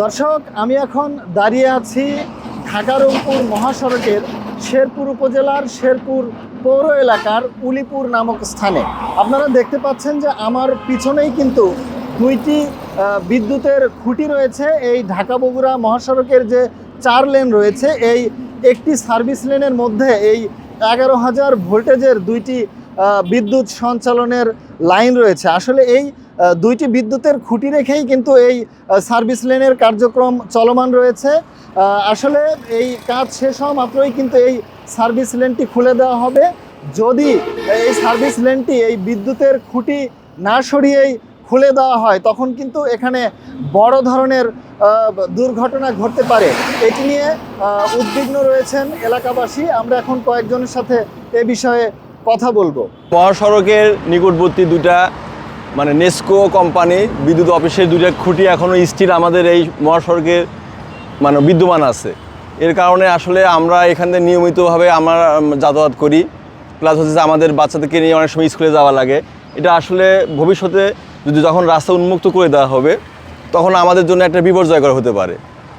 দর্শক, আমি এখন দাঁড়িয়ে আছি ঢাকা রংপুর মহাসড়কের শেরপুর উপজেলার শেরপুর পৌর এলাকার উলিপুর নামক স্থানে। আপনারা দেখতে পাচ্ছেন যে আমার পিছনেই কিন্তু দুইটি বিদ্যুতের খুঁটি রয়েছে। এই ঢাকা বগুড়া মহাসড়কের যে 4 লেন রয়েছে, এই একটি সার্ভিস লেনের মধ্যে এই 11,000 ভোল্টেজের দুইটি বিদ্যুৎ সঞ্চালনের লাইন রয়েছে। আসলে এই দুইটি বিদ্যুতের খুঁটি রেখেই কিন্তু এই সার্ভিস লেনের কার্যক্রম চলমান রয়েছে। আসলে এই কাজ শেষ হওয়া মাত্রই কিন্তু এই সার্ভিস লেনটি খুলে দেওয়া হবে। যদি এই সার্ভিস লেনটি এই বিদ্যুতের খুঁটি না সরিয়েই খুলে দেওয়া হয়, তখন কিন্তু এখানে বড় ধরনের দুর্ঘটনা ঘটতে পারে। এটি নিয়ে উদ্বিগ্ন রয়েছেন এলাকাবাসী। আমরা এখন কয়েকজনের সাথে এ বিষয়ে কথা বলবো। মহাসড়কের নিকটবর্তী দুটা নেসকো কোম্পানি বিদ্যুৎ অফিসের দুইটা খুঁটি এখনও স্টিল আমাদের এই মহাসড়কের বিদ্যমান আছে। এর কারণে আসলে আমরা এখানে নিয়মিতভাবে আমরা যাতায়াত করি, প্লাস হচ্ছে আমাদের বাচ্চাদেরকে নিয়ে অনেক সময় স্কুলে যাওয়া লাগে। এটা আসলে ভবিষ্যতে যখন রাস্তা উন্মুক্ত করে দেওয়া হবে, তখন আমাদের জন্য একটা বিপর্যয়কর হতে পারে।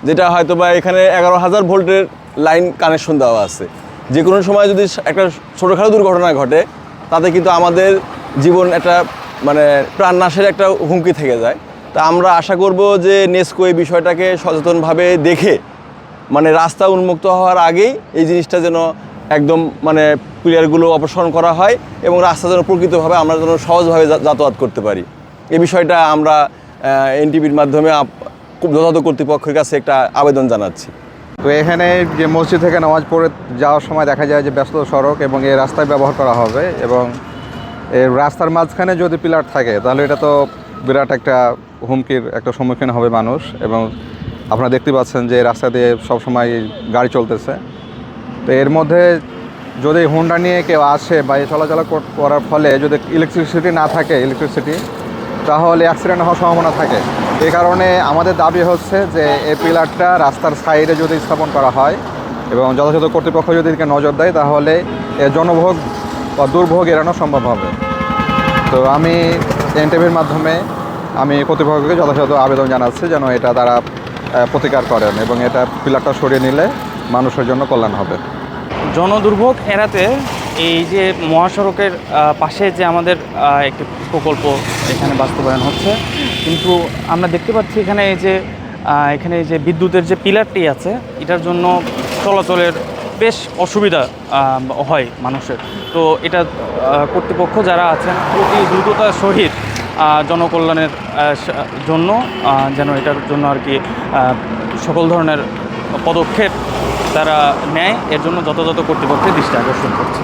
যেটা হয়তো বা এখানে 11,000 ভোল্টের লাইন কানেকশন দেওয়া আছে। যে কোনো সময় যদি একটা ছোটোখাটো দুর্ঘটনা ঘটে, তাতে কিন্তু আমাদের জীবন একটা প্রাণনাশের একটা হুমকি থেকে যায়। তা আমরা আশা করব যে নেসকো এই বিষয়টাকে সচেতনভাবে দেখে রাস্তা উন্মুক্ত হওয়ার আগেই এই জিনিসটা যেন একদম পিলারগুলো অপসারণ করা হয় এবং রাস্তা যেন প্রকৃতভাবে আমরা যেন সহজভাবে যাতায়াত করতে পারি। এই বিষয়টা আমরা এনটিভির মাধ্যমে যথাযথ কর্তৃপক্ষের কাছে একটা আবেদন জানাচ্ছি। তো এখানে যে মসজিদ থেকে নামাজ পড়ে যাওয়ার সময় দেখা যায় যে ব্যস্ত সড়ক এবং এই রাস্তায় ব্যবহার করা হবে, এবং এই রাস্তার মাঝখানে যদি পিলার থাকে তাহলে এটা তো বিরাট একটা হুমকির একটা সম্মুখীন হবে মানুষ। এবং আপনারা দেখতে পাচ্ছেন যে রাস্তা দিয়ে সবসময় গাড়ি চলতেছে। তো এর মধ্যে যদি হুন্ডা নিয়ে কেউ আসে বা এই চলাচল করার ফলে যদি ইলেকট্রিসিটি না থাকে তাহলে অ্যাক্সিডেন্ট হওয়ার সম্ভাবনা থাকে। এই কারণে আমাদের দাবি হচ্ছে যে এই পিলারটা রাস্তার সাইডে যদি স্থাপন করা হয় এবং যথাযথ কর্তৃপক্ষ যদি এদিকে নজর দেয়, তাহলে এর জনভোগ বা দুর্ভোগ এড়ানো সম্ভব হবে। তো আমি এনটিভির মাধ্যমে আমি কর্তৃপক্ষকে যথাযথ আবেদন জানাচ্ছি যেন এটা তারা প্রতিকার করেন এবং এটা পিলারটা সরিয়ে নিলে মানুষের জন্য কল্যাণ হবে। জনদুর্ভোগ এড়াতে এই যে মহাসড়কের পাশে যে আমাদের একটি প্রকল্প এখানে বাস্তবায়ন হচ্ছে, কিন্তু আমরা দেখতে পাচ্ছি এখানে এই যে বিদ্যুতের যে পিলারটি আছে, এটার জন্য চলাচলের বেশ অসুবিধা হয় মানুষের। তো এটা কর্তৃপক্ষ যারা আছেন অতি দ্রুততার সহিত জনকল্যাণের জন্য যেন এটার জন্য আর কি সকল ধরনের পদক্ষেপ তারা নেয়, এর জন্য যথাযথ কর্তৃপক্ষের দৃষ্টি আকর্ষণ করছে।